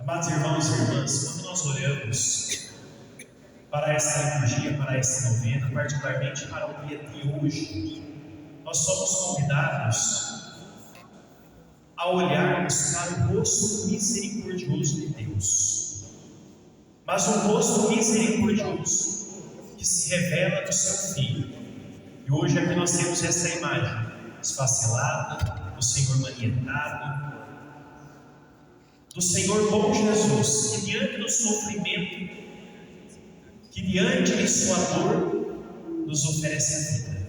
Amados irmãos e irmãs, quando nós olhamos para essa liturgia, para essa novena, particularmente para o dia de hoje, nós somos convidados a olharmos para o rosto misericordioso de Deus, mas um rosto misericordioso que se revela no seu Filho. E hoje aqui nós temos essa imagem esfacelada, do Senhor manietado, do Senhor bom Jesus, que diante do sofrimento, que diante de sua dor, nos oferece a vida.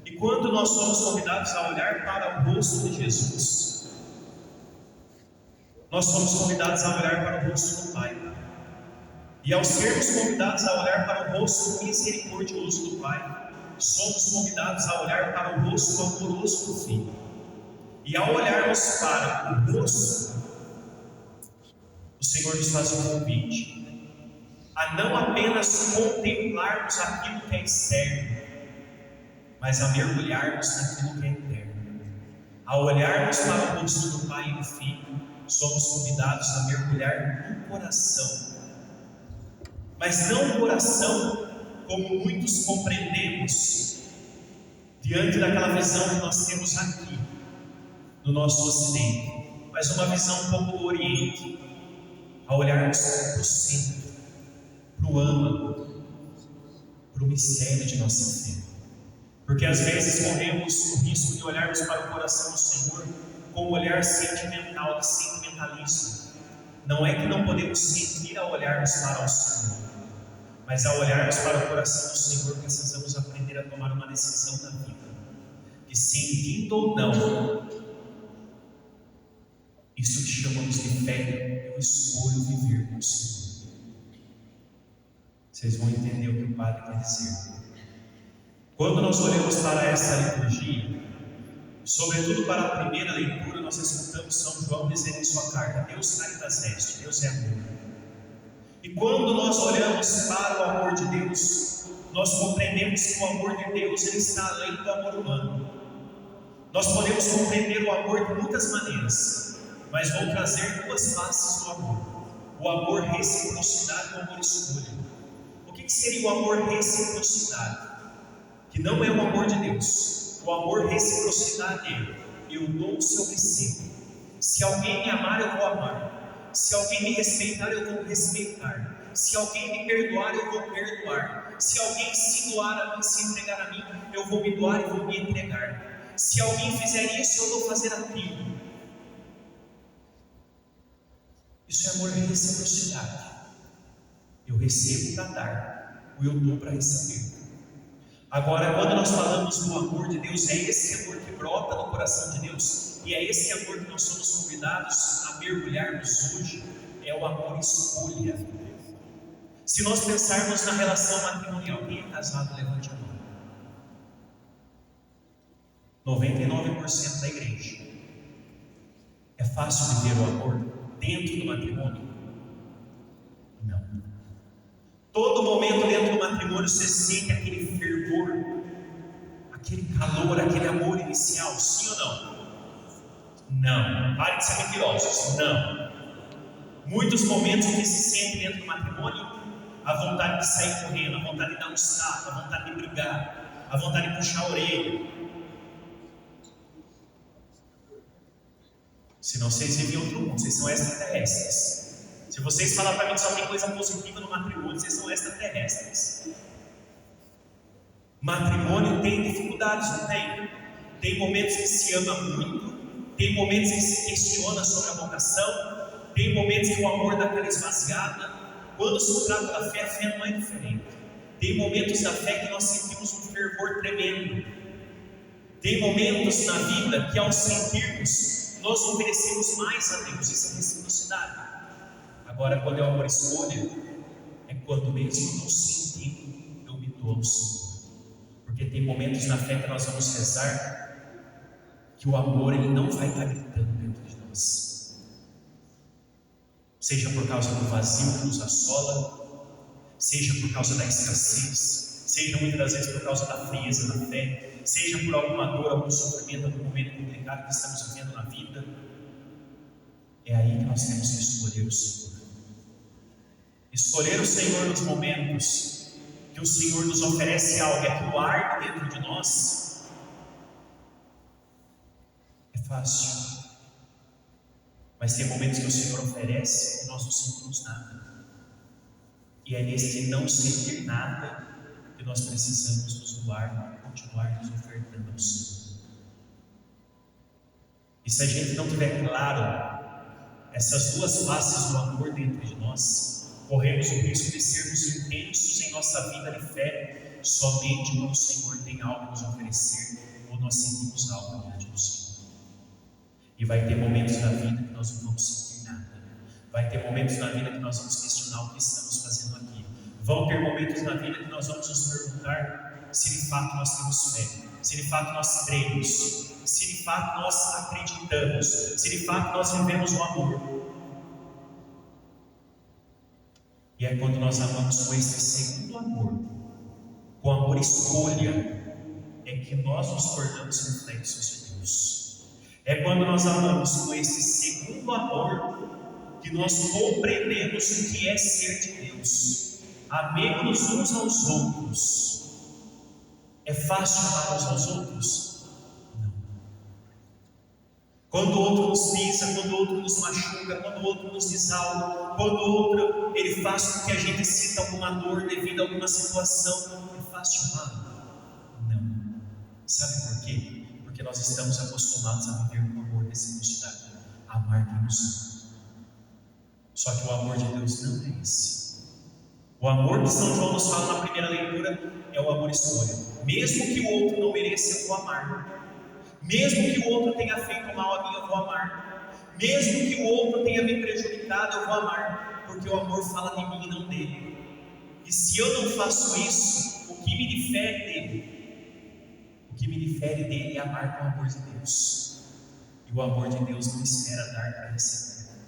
E quando nós somos convidados a olhar para o rosto de Jesus, nós somos convidados a olhar para o rosto do Pai. E ao sermos convidados a olhar para o rosto misericordioso do Pai, somos convidados a olhar para o rosto amoroso do Filho. E ao olharmos para o rosto, o Senhor nos faz um convite a não apenas contemplarmos aquilo que é externo, mas a mergulharmos naquilo que é eterno. Ao olharmos para o rosto do Pai e do Filho, somos convidados a mergulhar no coração, mas não um coração como muitos compreendemos diante daquela visão que nós temos aqui no nosso Ocidente, mas uma visão um pouco do Oriente, a olharmos para o centro, para o âmago, para o mistério de nossa fé. Porque às vezes corremos o risco de olharmos para o coração do Senhor com um olhar sentimental, de sentimentalismo. Não é que não podemos sentir ao olharmos para o Senhor, mas ao olharmos para o coração do Senhor, precisamos aprender a tomar uma decisão na vida, que sentindo ou não, isso que chamamos de fé, eu escolho viver com o Senhor. Vocês vão entender o que o Padre quer dizer. Quando nós olhamos para essa liturgia, sobretudo para a primeira leitura, nós escutamos São João dizendo em sua carta: Deus caritas est, Deus é amor. E quando nós olhamos para o amor de Deus, nós compreendemos que o amor de Deus ele está além do amor humano. Nós podemos compreender o amor de muitas maneiras, mas vou trazer duas faces do amor: o amor reciprocidade e o amor escolha. O que seria o amor reciprocidade? Que não é o amor de Deus. O amor reciprocidade é: eu dou se eu recebo. Se alguém me amar, eu vou amar. Se alguém me respeitar, eu vou respeitar. Se alguém me perdoar, eu vou perdoar. Se alguém se doar a mim, se entregar a mim, eu vou me doar e vou me entregar. Se alguém fizer isso, eu vou fazer aquilo. Isso é amor de reciprocidade. Eu recebo para dar, ou eu dou para receber. Agora, quando nós falamos do amor de Deus, é esse amor que brota no coração de Deus, e é esse amor que nós somos convidados a mergulharmos hoje, é o amor escolha. Se nós pensarmos na relação matrimonial, quem é casado, levante a mão. 99% da igreja. É fácil viver o amor dentro do matrimônio? Não. Todo momento dentro do matrimônio você sente aquele fervor, aquele calor, aquele amor inicial, sim ou não? Não. Pare de ser mentirosos. Não. Muitos momentos que se sente dentro do matrimônio, a vontade de sair correndo, a vontade de dar um tapa, a vontade de brigar, a vontade de puxar a orelha. Senão vocês vivem em outro mundo, vocês são extraterrestres. Se vocês falarem para mim que só tem coisa positiva no matrimônio, vocês são extraterrestres. Matrimônio tem dificuldades, não tem? Tem momentos que se ama muito, tem momentos que se questiona sobre a vocação, tem momentos que o amor dá aquela esvaziada. Quando se trata da fé, a fé não é diferente. Tem momentos da fé que nós sentimos um fervor tremendo. Tem momentos na vida que ao sentirmos, nós oferecemos mais a Deus. Isso é reciprocidade. Agora, quando é o amor escolha, é quando mesmo não sentindo, eu me dou ao Senhor. Porque tem momentos na fé que nós vamos rezar, que o amor ele não vai estar gritando dentro de nós. Seja por causa do vazio que nos assola, seja por causa da escassez, seja muitas das vezes por causa da frieza da fé, seja por alguma dor, algum sofrimento, algum momento complicado que estamos vivendo na vida. É aí que nós temos que escolher o Senhor. Escolher o Senhor nos momentos que o Senhor nos oferece algo, é que o arde dentro de nós. É fácil. Mas tem momentos que o Senhor oferece e nós não sentimos nada. E é nesse não sentir nada que nós precisamos nos doar, continuar nos ofertando ao Senhor. E se a gente não tiver claro essas duas faces do amor dentro de nós, corremos o risco de sermos intensos em nossa vida de fé somente quando o Senhor tem algo a nos oferecer ou nós sentimos algo diante do Senhor. E vai ter momentos na vida que nós não vamos sentir nada. Vai ter momentos na vida que nós vamos questionar o que estamos fazendo aqui. Vão ter momentos na vida que nós vamos nos perguntar se de fato nós temos fé, se de fato nós cremos, se de fato nós acreditamos, se de fato nós vivemos o amor. E é quando nós amamos com esse segundo amor, com amor escolha, é que nós nos tornamos reflexos de Deus. É quando nós amamos com esse segundo amor que nós compreendemos o que é ser de Deus. Amemos uns aos outros. É fácil amar uns aos outros? Não. Quando o outro nos pisa, quando o outro nos machuca, quando o outro nos diz algo, quando o outro ele faz com que a gente sinta alguma dor devido a alguma situação, é fácil amar? Não. Sabe por quê? Porque nós estamos acostumados a viver com amor reciprocidade, amar quem nos ama. Só que o amor de Deus não é esse. O amor que São João nos fala na primeira leitura é o amor escolha. Mesmo que o outro não mereça, eu vou amar. Mesmo que o outro tenha feito mal a mim, eu vou amar. Mesmo que o outro tenha me prejudicado, eu vou amar. Porque o amor fala de mim e não dele. E se eu não faço isso, o que me difere dele? O que me difere dele é amar com o amor de Deus. E o amor de Deus não espera dar para receber,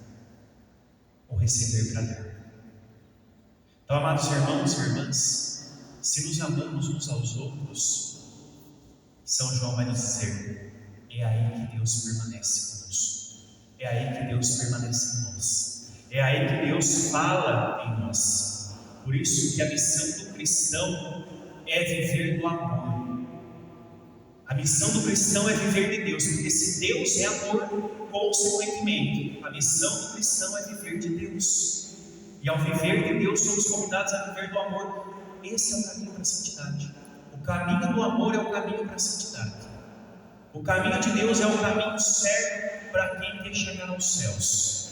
ou receber para dar. Então, amados irmãos e irmãs, se nos amamos uns aos outros, São João vai nos dizer: é aí que Deus permanece conosco, é aí que Deus permanece em nós, é aí que Deus fala em nós. Por isso que a missão do cristão é viver do amor. A missão do cristão é viver de Deus, porque se Deus é amor, consequentemente, a missão do cristão é viver de Deus. E ao viver de Deus, somos convidados a viver do amor. Esse é o caminho para a santidade. O caminho do amor é o caminho para a santidade. O caminho de Deus é o caminho certo para quem quer chegar aos céus.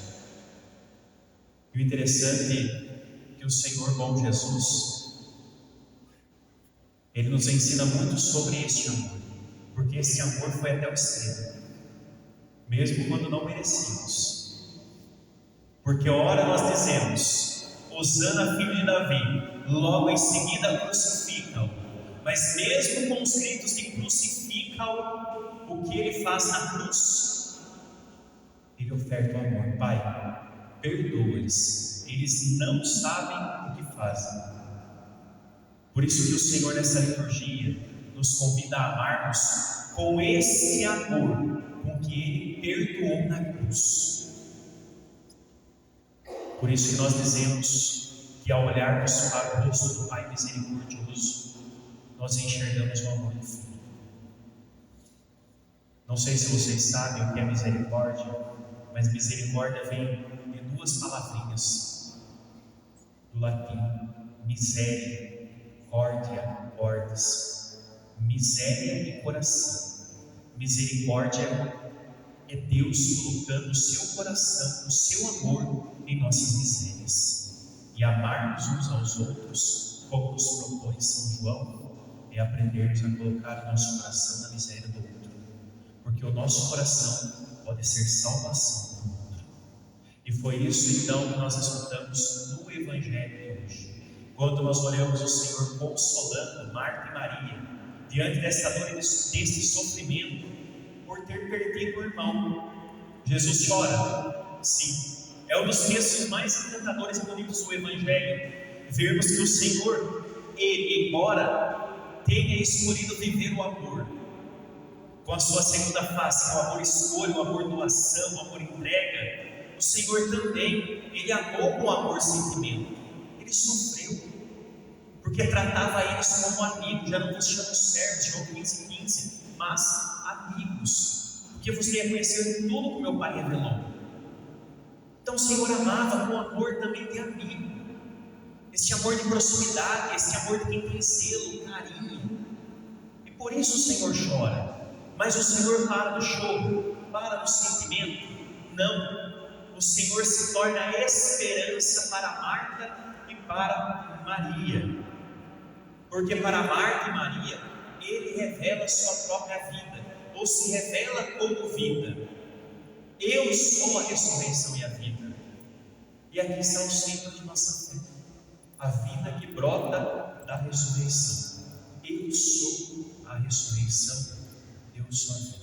E o interessante é que o Senhor bom Jesus, Ele nos ensina muito sobre este amor. Porque esse amor foi até o extremo, mesmo quando não merecíamos. Porque ora nós dizemos: Hosana, filho de Davi, logo em seguida crucifica-o. Mas mesmo com os gritos de crucifica-o, o que ele faz na cruz? Ele oferta o amor. Pai, perdoa-lhes, eles não sabem o que fazem. Por isso que o Senhor nessa liturgia nos convida a amarmos com esse amor com que Ele perdoou na cruz. Por isso que nós dizemos que ao olharmos para o rosto do Pai misericordioso, nós enxergamos o amor do Filho. Não sei se vocês sabem o que é misericórdia, mas misericórdia vem de duas palavrinhas do latim: misericórdia, cordis. Miséria e coração. Misericórdia é Deus colocando o seu coração, o seu amor em nossas misérias. E amarmos uns aos outros, como nos propõe São João, é aprendermos a colocar o nosso coração na miséria do outro. Porque o nosso coração pode ser salvação do outro. E foi isso então que nós escutamos no Evangelho de hoje. Quando nós olhamos o Senhor consolando Marta e Maria diante dessa dor e desse sofrimento por ter perdido o irmão. Jesus chora, sim. É um dos textos mais encantadores e bonitos do Evangelho, vermos que o Senhor, Ele, embora tenha escolhido viver o amor, com a sua segunda face, o amor escolha, o amor doação, o amor entrega, o Senhor também, Ele amou com amor sentimento. Ele sofreu, porque tratava eles como amigos. Já não vos chamo servos, João 15:15, mas amigos, porque você ia conhecer tudo que meu Pai revelou. Então o Senhor amava com amor também de amigo, esse amor de proximidade, esse amor de quem tem zelo, carinho. E por isso o Senhor chora. Mas o Senhor para do choro, para do sentimento. Não, o Senhor se torna esperança para Marta e para Maria. Porque para Marta e Maria, Ele revela a sua própria vida, ou se revela como vida. Eu sou a ressurreição e a vida. E aqui está o centro de nossa fé, a vida que brota da ressurreição. Eu sou a ressurreição, eu sou a vida.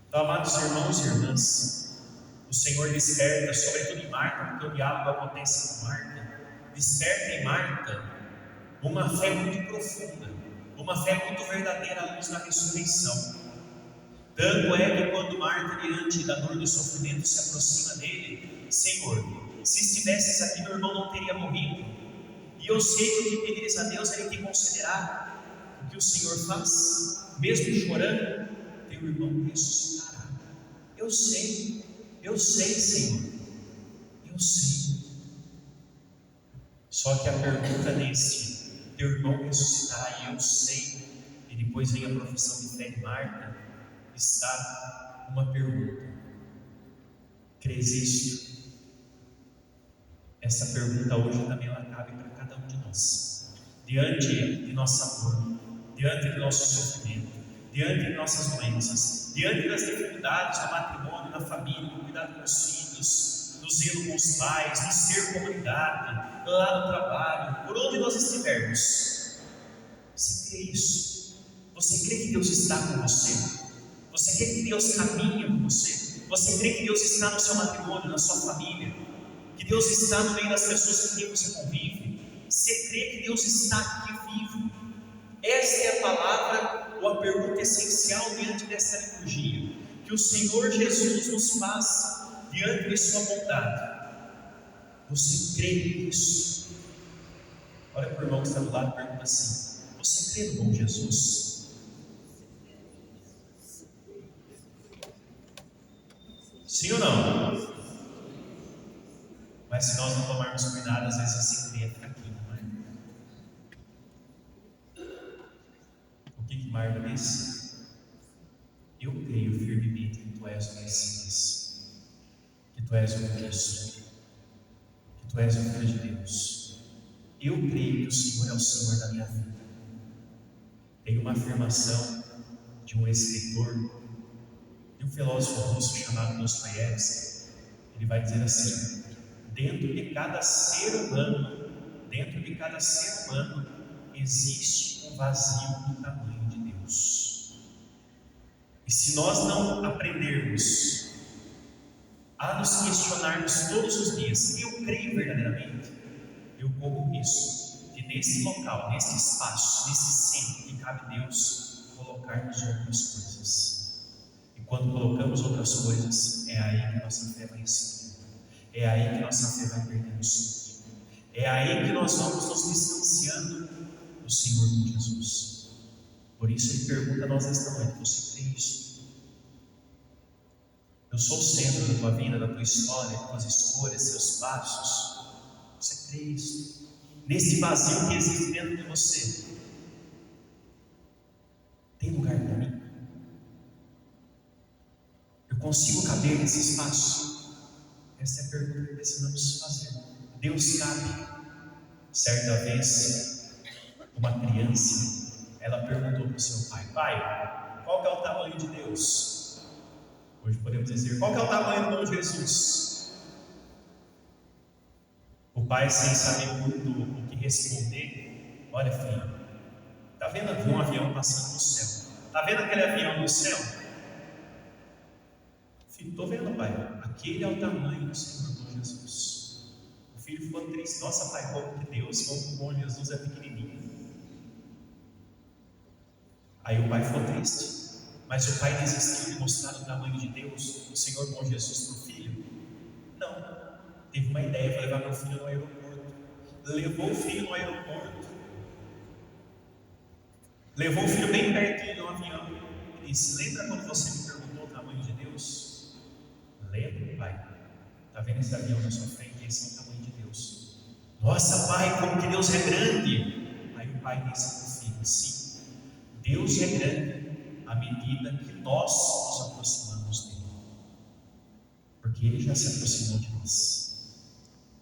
Então, amados irmãos e irmãs, o Senhor desperta, sobretudo em Marta, porque o diálogo acontece com Marta, desperta em Marta uma fé muito profunda, uma fé muito verdadeira à luz da ressurreição. Tanto é que quando Marta, diante da dor do sofrimento, se aproxima dele: Senhor, se estivesses aqui, meu irmão não teria morrido. E eu sei que o que pedires a Deus, Ele te concederá. O que o Senhor faz, mesmo chorando, teu irmão ressuscitará. Eu sei, Senhor, eu sei. Só que a pergunta nesse, teu irmão ressuscitará, e eu sei, e depois vem a profissão de fé de Marta, está uma pergunta: crês isto? Essa pergunta hoje também ela cabe para cada um de nós. Diante de nossa dor, diante do nosso sofrimento, diante de nossas doenças, diante das dificuldades do matrimônio, da família, do cuidado com os filhos, do zelo com os pais, do ser comunidade, lá no trabalho, por onde nós estivermos, você crê isso? Você crê que Deus está com você? Você crê que Deus caminha com você? Você crê que Deus está no seu matrimônio, na sua família? Que Deus está no meio das pessoas com quem você convive? Você crê que Deus está aqui vivo? Esta é a palavra ou a pergunta essencial diante dessa liturgia, que o Senhor Jesus nos faz diante de sua bondade. Você crê nisso? Olha para o irmão que está do lado e pergunta assim: você crê no bom Jesus? Sim ou não? Mas se nós não tomarmos cuidado, às vezes esse crer é fraquinho, não é? O que Marta disse? Eu creio firmemente que Tu és o Messias, que Tu és o Cristo, que Tu és o Filho de Deus. Eu creio que o Senhor é o Senhor da minha vida. Tem uma afirmação de um escritor, de um filósofo russo chamado Dostoiévski. Ele vai dizer assim: dentro de cada ser humano, existe um vazio do tamanho de Deus. E se nós não aprendermos a nos questionarmos todos os dias: eu creio verdadeiramente? Eu corro isso, de nesse local, nesse espaço, nesse centro que cabe Deus, colocarmos outras coisas. E quando colocamos outras coisas, é aí que nossa fé vai esfriando, é aí que nossa fé vai perdendo sentido, é aí que nós vamos nos distanciando do Senhor com Jesus. Por isso Ele pergunta a nós esta noite: você crê isso? Eu sou o centro da tua vida, da tua história, das tuas escolhas, seus passos. Você crê isso? Nesse vazio que existe dentro de você, tem lugar para mim? Eu consigo caber nesse espaço? Essa é a pergunta que precisamos fazer. Deus cabe. Certa vez, uma criança, ela perguntou para o seu pai: pai, qual que é o tamanho de Deus? Hoje podemos dizer: qual que é o tamanho do nome de Jesus? O pai, sem saber muito o que responder: olha, filho, está vendo um avião passando no céu? Está vendo aquele avião no céu? Filho, estou vendo, pai. Aquele é o tamanho do Senhor bom Jesus. O filho ficou triste: nossa, pai, como que Deus, como o bom Jesus é pequenininho. Aí o pai ficou triste, mas o pai desistiu de mostrar o tamanho de Deus, o Senhor bom Jesus, para o filho. Não. Teve uma ideia para levar meu filho no aeroporto. Levou o filho no aeroporto. Levou o filho bem pertinho do avião. E disse: lembra quando você me perguntou o tamanho de Deus? Lembro, pai. Está vendo esse avião na sua frente? Esse é o tamanho de Deus. Nossa, pai, como que Deus é grande. Aí o pai disse para o filho: sim, Deus é grande à medida que nós nos aproximamos dele. Porque ele já se aproximou de nós.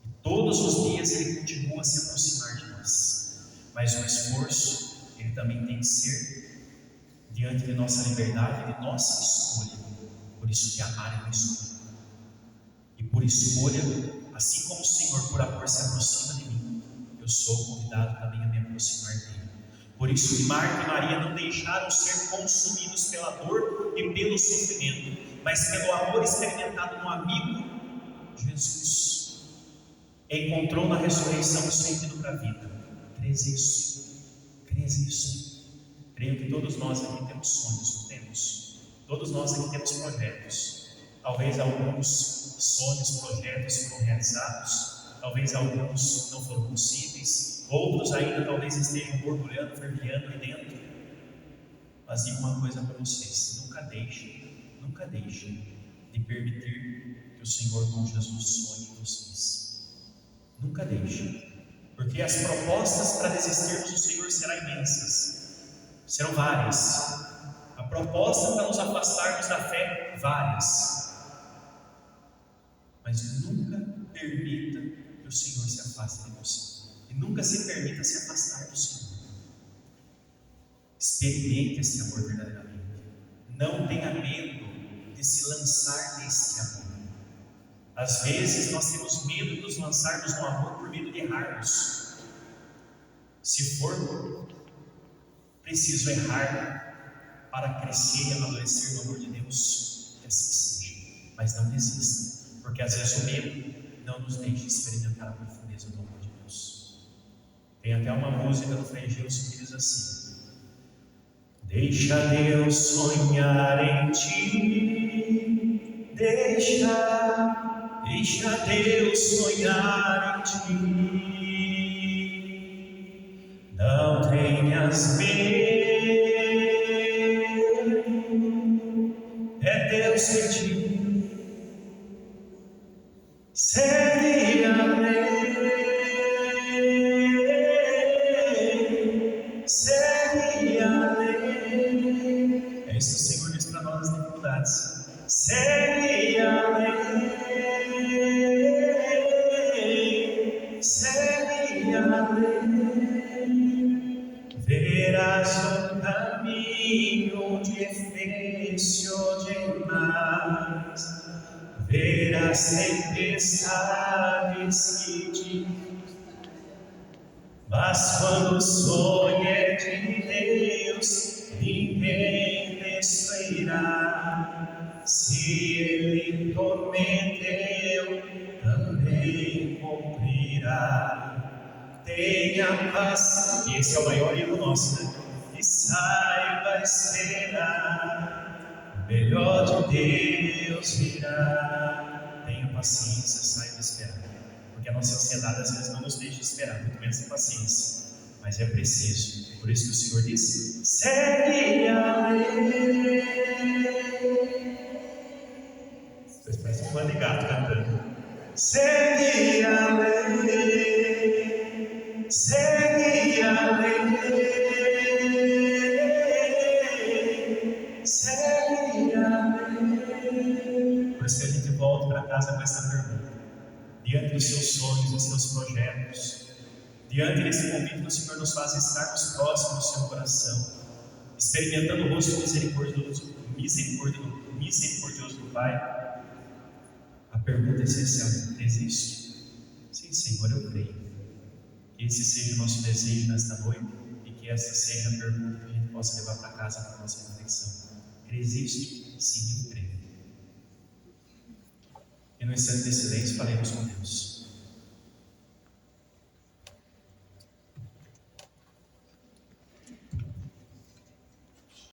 E todos os dias ele continua a se aproximar de nós. Mas o esforço, ele também tem que ser diante de nossa liberdade, de nossa escolha. Por isso que amar é uma escolha. E por escolha, assim como o Senhor por amor se aproxima de mim, eu sou convidado também a me aproximar dele. Por isso que Marta e Maria não deixaram ser consumidos pela dor e pelo sofrimento, mas pelo amor experimentado no amigo Jesus. Encontrou na ressurreição o sentido para a vida. Crês isso? Crês isso? Creio que todos nós aqui temos sonhos, não temos? Todos nós aqui temos projetos. Talvez alguns sonhos, projetos foram realizados, talvez alguns não foram possíveis, outros ainda talvez estejam borbulhando, fervilhando aí dentro. Mas digo uma coisa para vocês: nunca deixem de permitir que o Senhor bom Jesus sonhe em vocês. Nunca deixem, porque as propostas para desistirmos do Senhor serão imensas, serão várias. A proposta para nos afastarmos da fé, várias. Mas nunca permita que o Senhor se afaste de você. E nunca se permita se afastar do Senhor. Experimente esse amor verdadeiramente. Não tenha medo de se lançar nesse amor. Às vezes nós temos medo de nos lançarmos no amor por medo de errarmos. Se for preciso errar para crescer e amadurecer no amor de Deus, que assim seja. Mas não desista. Porque às vezes o medo não nos deixa experimentar a profundeza do amor de Deus. Tem até uma música do Frei Gilson que diz assim: deixa Deus sonhar em ti, deixa Deus sonhar em ti, não tenhas medo, é Deus que te segue a lei, segue a lei. É isso que o Senhor diz para nós nas dificuldades. Segue a lei, segue a lei. Verás o caminho difícil demais. Verás tempestades que te... Mas quando o sonho é de Deus, ninguém destruirá. Se Ele prometeu, também cumprirá. Tenha paz, e esse é o maior erro nosso, né? E saiba esperar. O melhor de Deus virá. Tenha paciência, saiba esperar. Porque a nossa ansiedade às vezes não nos deixa esperar, muito menos ter paciência. Mas é preciso. Por isso que o Senhor disse: segue a lei. Vocês parecem um bando de gato cantando. Segue a lei. Segue a lei. Segue a lei. Por isso que a gente volta para casa com essa pergunta. Diante dos seus sonhos, dos seus projetos, diante desse convite que o Senhor nos faz estarmos próximos do seu coração, experimentando o rosto misericordioso do Pai, a pergunta essencial: desisto? Sim, Senhor, eu creio. Que esse seja o nosso desejo nesta noite e que essa seja a pergunta que a gente possa levar para casa para a nossa reflexão. Desisto? Sim, eu creio. E no instante de silêncio, falemos com Deus.